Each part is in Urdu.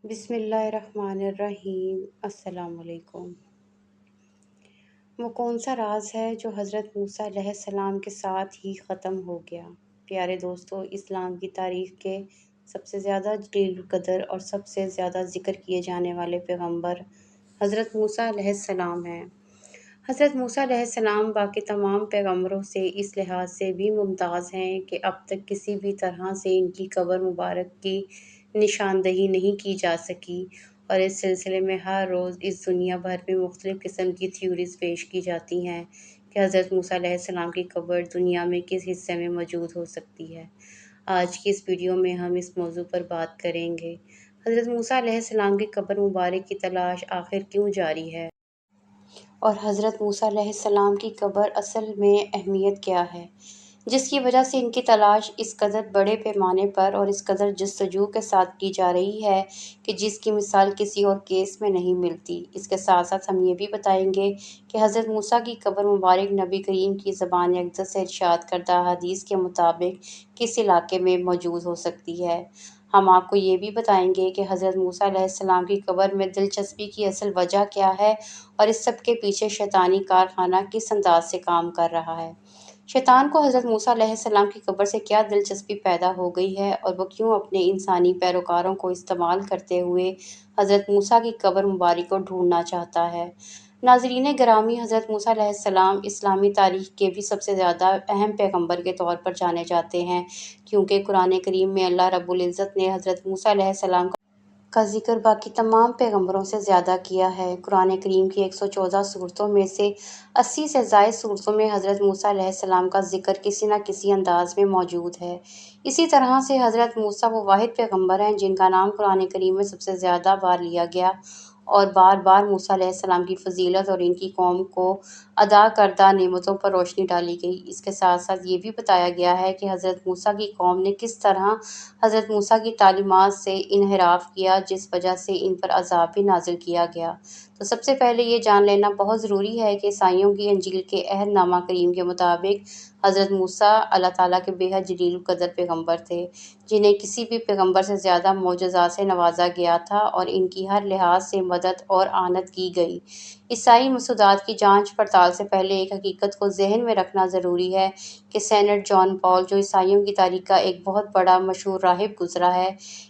بسم اللہ الرحمن الرحیم۔ السلام علیکم۔ وہ کون سا راز ہے جو حضرت موسیٰ علیہ السلام کے ساتھ ہی ختم ہو گیا؟ پیارے دوستو، اسلام کی تاریخ کے سب سے زیادہ جلیل القدر اور سب سے زیادہ ذکر کیے جانے والے پیغمبر حضرت موسیٰ علیہ السلام ہیں۔ حضرت موسیٰ علیہ السلام باقی تمام پیغمبروں سے اس لحاظ سے بھی ممتاز ہیں کہ اب تک کسی بھی طرح سے ان کی قبر مبارک کی نشاندہی نہیں کی جا سکی، اور اس سلسلے میں ہر روز اس دنیا بھر میں مختلف قسم کی تھیوریز پیش کی جاتی ہیں کہ حضرت موسیٰ علیہ السلام کی قبر دنیا میں کس حصے میں موجود ہو سکتی ہے۔ آج کی اس ویڈیو میں ہم اس موضوع پر بات کریں گے۔ حضرت موسیٰ علیہ السلام کی قبر مبارک کی تلاش آخر کیوں جاری ہے؟ اور حضرت موسیٰ علیہ السلام کی قبر اصل میں اہمیت کیا ہے، جس کی وجہ سے ان کی تلاش اس قدر بڑے پیمانے پر اور اس قدر جستجو کے ساتھ کی جا رہی ہے کہ جس کی مثال کسی اور کیس میں نہیں ملتی۔ اس کے ساتھ ساتھ ہم یہ بھی بتائیں گے کہ حضرت موسیٰ کی قبر مبارک نبی کریم کی زبان اقدس سے ارشاد کردہ حدیث کے مطابق کس علاقے میں موجود ہو سکتی ہے۔ ہم آپ کو یہ بھی بتائیں گے کہ حضرت موسیٰ علیہ السلام کی قبر میں دلچسپی کی اصل وجہ کیا ہے اور اس سب کے پیچھے شیطانی کارخانہ کس انداز سے کام کر رہا ہے۔ شیطان کو حضرت موسیٰ علیہ السلام کی قبر سے کیا دلچسپی پیدا ہو گئی ہے اور وہ کیوں اپنے انسانی پیروکاروں کو استعمال کرتے ہوئے حضرت موسیٰ کی قبر مبارک کو ڈھونڈنا چاہتا ہے۔ ناظرین گرامی، حضرت موسیٰ علیہ السلام اسلامی تاریخ کے بھی سب سے زیادہ اہم پیغمبر کے طور پر جانے جاتے ہیں، کیونکہ قرآن کریم میں اللہ رب العزت نے حضرت موسیٰ علیہ السلام کا ذکر باقی تمام پیغمبروں سے زیادہ کیا ہے۔ قرآن کریم کی 114 سورتوں میں سے 80 سے زائد سورتوں میں حضرت موسیٰ علیہ السلام کا ذکر کسی نہ کسی انداز میں موجود ہے۔ اسی طرح سے حضرت موسیٰ وہ واحد پیغمبر ہیں جن کا نام قرآن کریم میں سب سے زیادہ بار لیا گیا اور بار بار موسیٰ علیہ السلام کی فضیلت اور ان کی قوم کو ادا کردہ نعمتوں پر روشنی ڈالی گئی۔ اس کے ساتھ ساتھ یہ بھی بتایا گیا ہے کہ حضرت موسیٰ کی قوم نے کس طرح حضرت موسیٰ کی تعلیمات سے انحراف کیا، جس وجہ سے ان پر عذاب بھی نازل کیا گیا۔ تو سب سے پہلے یہ جان لینا بہت ضروری ہے کہ عیسائیوں کی انجیل کے عہد نامہ کریم کے مطابق حضرت موسیٰ اللہ تعالیٰ کے بے حد جلیل القدر پیغمبر تھے، جنہیں کسی بھی پیغمبر سے زیادہ معجزات سے نوازا گیا تھا اور ان کی ہر لحاظ سے مدد اور اعانت کی گئی۔ عیسائی مسودات کی جانچ پڑتال سے پہلے ایک حقیقت کو ذہن میں رکھنا ضروری ہے کہ سینٹ جان پال، جو عیسائیوں کی تاریخ کا ایک بہت بڑا مشہور راہب گزرا ہے،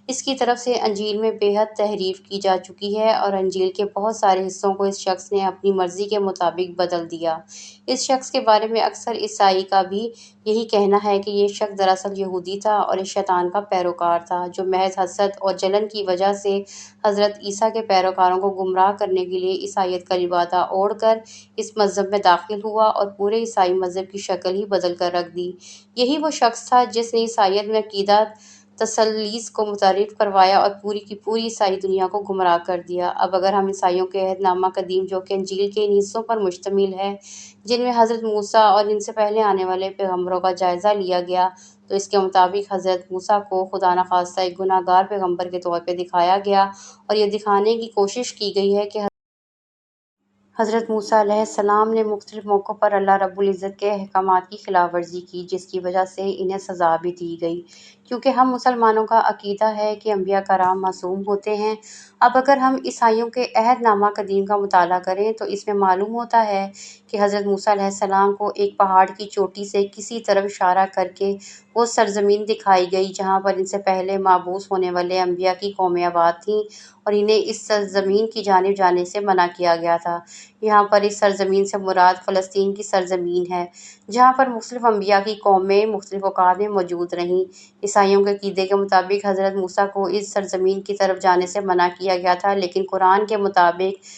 اس کی طرف سے انجیل میں بے حد تحریف کی جا چکی ہے اور انجیل کے بہت سارے حصوں کو اس شخص نے اپنی مرضی کے مطابق بدل دیا۔ اس شخص کے بارے میں اکثر عیسائی کا بھی یہی کہنا ہے کہ یہ شخص دراصل یہودی تھا اور اس شیطان کا پیروکار تھا، جو محض حسد اور جلن کی وجہ سے حضرت عیسیٰ کے پیروکاروں کو گمراہ کرنے کے لیے عیسائیت کا لبادہ اوڑھ کر اس مذہب میں داخل ہوا اور پورے عیسائی مذہب کی شکل ہی بدل کر رکھ دی۔ یہی وہ شخص تھا جس نے عیسائیت میں عقیدہ تثلیث کو متعارف کروایا اور پوری کی پوری عیسائی دنیا کو گمراہ کر دیا۔ اب اگر ہم عیسائیوں کے عہد نامہ قدیم، جو کہ انجیل کے ان حصوں پر مشتمل ہے جن میں حضرت موسیٰ اور ان سے پہلے آنے والے پیغمبروں کا جائزہ لیا گیا، تو اس کے مطابق حضرت موسیٰ کو خدا نخواستہ ایک گناہ گار پیغمبر کے طور پہ دکھایا گیا اور یہ دکھانے کی کوشش کی گئی ہے کہ حضرت موسیٰ علیہ السلام نے مختلف موقعوں پر اللہ رب العزت کے احکامات کی خلاف ورزی کی، جس کی وجہ سے انہیں سزا بھی دی گئی۔ کیونکہ ہم مسلمانوں کا عقیدہ ہے کہ انبیاء کرام معصوم ہوتے ہیں۔ اب اگر ہم عیسائیوں کے عہد نامہ قدیم کا مطالعہ کریں تو اس میں معلوم ہوتا ہے کہ حضرت موسیٰ علیہ السلام کو ایک پہاڑ کی چوٹی سے کسی طرف اشارہ کر کے وہ سرزمین دکھائی گئی جہاں پر ان سے پہلے مبعوث ہونے والے انبیاء کی قومیں آباد تھیں، اور انہیں اس سرزمین کی جانب جانے سے منع کیا گیا تھا۔ یہاں پر اس سرزمین سے مراد فلسطین کی سرزمین ہے، جہاں پر مختلف انبیاء کی قومیں مختلف اوقات میں موجود رہیں۔ عیسائیوں کے عقیدے کے مطابق حضرت موسیٰ کو اس سرزمین کی طرف جانے سے منع کیا گیا تھا، لیکن قرآن کے مطابق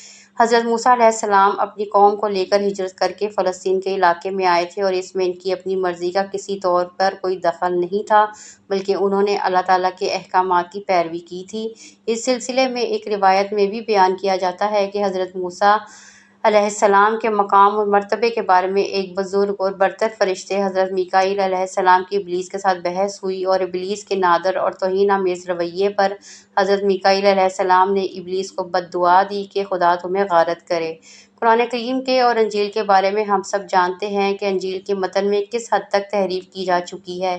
حضرت موسیٰ علیہ السلام اپنی قوم کو لے کر ہجرت کر کے فلسطین کے علاقے میں آئے تھے، اور اس میں ان کی اپنی مرضی کا کسی طور پر کوئی دخل نہیں تھا، بلکہ انہوں نے اللہ تعالیٰ کے احکامات کی پیروی کی تھی۔ اس سلسلے میں ایک روایت میں بھی بیان کیا جاتا ہے کہ حضرت موسیٰ علیہ السلام کے مقام اور مرتبے کے بارے میں ایک بزرگ اور برتر فرشتے حضرت میکائیل علیہ السلام کی ابلیس کے ساتھ بحث ہوئی، اور ابلیس کے نادر اور توہین آمیز رویے پر حضرت میکائیل علیہ السلام نے ابلیس کو بد دعا دی کہ خدا تمہیں غارت کرے۔ قرآن کریم کے اور انجیل کے بارے میں ہم سب جانتے ہیں کہ انجیل کے متن میں کس حد تک تحریف کی جا چکی ہے۔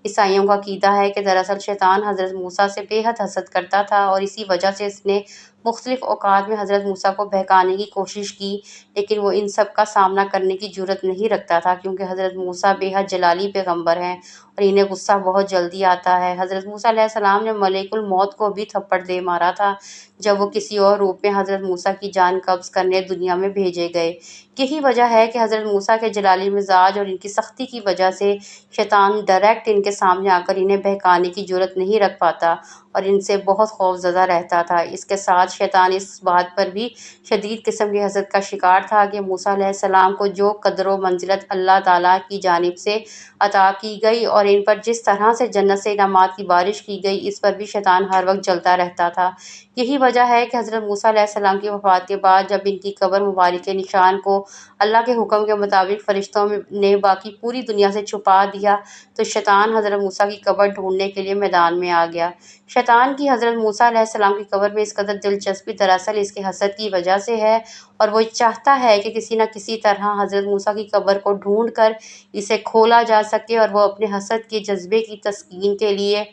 عیسائیوں کا عقیدہ ہے کہ دراصل شیطان حضرت موسیٰ سے بے حد حسد کرتا تھا اور اسی وجہ سے اس نے مختلف اوقات میں حضرت موسیٰ کو بہکانے کی کوشش کی، لیکن وہ ان سب کا سامنا کرنے کی جرأت نہیں رکھتا تھا کیونکہ حضرت موسیٰ بے حد جلالی پیغمبر ہیں اور انہیں غصہ بہت جلدی آتا ہے۔ حضرت موسیٰ علیہ السلام نے ملک الموت کو بھی تھپڑ دے مارا تھا جب وہ کسی اور روپ میں حضرت موسیٰ کی جان قبض کرنے دنیا میں بھیجے گئے۔ یہی وجہ ہے کہ حضرت موسیٰ کے جلالی مزاج اور ان کی سختی کی وجہ سے شیطان ڈائریکٹ ان کے سامنے آ کر انہیں بہکانے کی جرأت نہیں رکھ پاتا اور ان سے بہت خوف زدہ رہتا تھا۔ اس کے ساتھ شیطان اس بات پر بھی شدید قسم کی حسد کا شکار تھا کہ موسیٰ علیہ السلام کو جو قدر و منزلت اللہ تعالیٰ کی جانب سے عطا کی گئی اور ان پر جس طرح سے جنت سے انعامات کی بارش کی گئی، اس پر بھی شیطان ہر وقت جلتا رہتا تھا۔ یہی وجہ ہے کہ حضرت موسیٰ علیہ السلام کی وفات کے بعد جب ان کی قبر مبارک کے نشان کو اللہ کے حکم کے مطابق فرشتوں نے باقی پوری دنیا سے چھپا دیا تو شیطان حضرت موسیٰ کی قبر ڈھونڈنے کے لیے میدان میں آ گیا۔ شیطان کی حضرت موسیٰ علیہ السلام کی قبر میں اس قدر دلچسپی دراصل اس کے حسد کی وجہ سے ہے اور وہ چاہتا ہے کہ کسی نہ کسی طرح حضرت موسیٰ کی قبر کو ڈھونڈ کر اسے کھولا جا سکے اور وہ اپنے حسد کے جذبے کی تسکین کے لیے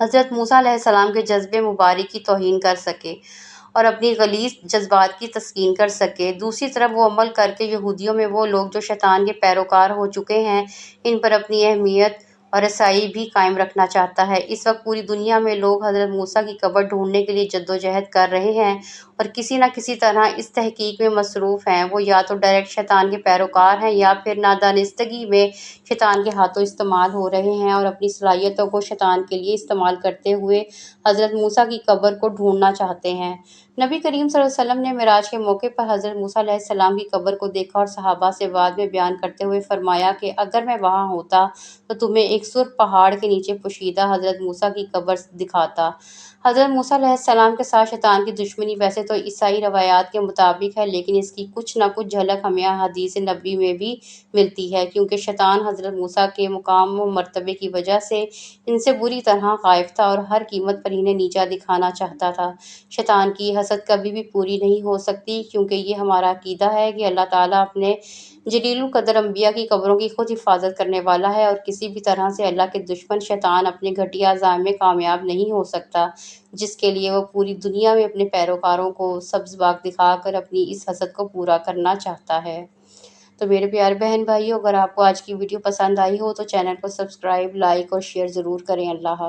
حضرت موسیٰ علیہ السلام کے جذبے مبارک کی توہین کر سکے اور اپنی غلیظ جذبات کی تسکین کر سکے۔ دوسری طرف وہ عمل کر کے یہودیوں میں وہ لوگ جو شیطان کے پیروکار ہو چکے ہیں، ان پر اپنی اہمیت اور رسائی بھی قائم رکھنا چاہتا ہے۔ اس وقت پوری دنیا میں لوگ حضرت موسیٰ کی قبر ڈھونڈنے کے لیے جدوجہد کر رہے ہیں اور کسی نہ کسی طرح اس تحقیق میں مصروف ہیں۔ وہ یا تو ڈائریکٹ شیطان کے پیروکار ہیں یا پھر نادانستگی میں شیطان کے ہاتھوں استعمال ہو رہے ہیں اور اپنی صلاحیتوں کو شیطان کے لیے استعمال کرتے ہوئے حضرت موسیٰ کی قبر کو ڈھونڈنا چاہتے ہیں۔ نبی کریم صلی اللہ علیہ وسلم نے معراج کے موقع پر حضرت موسیٰ علیہ السلام کی قبر کو دیکھا اور صحابہ سے بعد میں بیان کرتے ہوئے فرمایا کہ اگر میں وہاں ہوتا تو تمہیں ایک سرخ پہاڑ کے نیچے پوشیدہ حضرت موسیٰ کی قبر دکھاتا۔ حضرت موسیٰ علیہ السلام کے ساتھ شیطان کی دشمنی ویسے تو عیسائی روایات کے مطابق ہے، لیکن اس کی کچھ نہ کچھ جھلک ہمیں حدیث نبوی میں بھی ملتی ہے کیونکہ شیطان حضرت موسیٰ کے مقام و مرتبے کی وجہ سے ان سے بری طرح خائف تھا اور ہر قیمت پر انہیں نیچا دکھانا چاہتا تھا۔ شیطان کی حسد کبھی بھی پوری نہیں ہو سکتی کیونکہ یہ ہمارا عقیدہ ہے کہ اللہ تعالیٰ اپنے جلیل القدر انبیاء کی قبروں کی خود حفاظت کرنے والا ہے اور کسی بھی طرح سے اللہ کے دشمن شیطان اپنے گھٹیا عزائم میں کامیاب نہیں ہو سکتا، جس کے لیے وہ پوری دنیا میں اپنے پیروکاروں کو سبز باغ دکھا کر اپنی اس حسد کو پورا کرنا چاہتا ہے۔ تو میرے پیارے بہن بھائیوں، اگر آپ کو آج کی ویڈیو پسند آئی ہو تو چینل کو سبسکرائب، لائک اور شیئر ضرور کریں۔ اللہ حافظ۔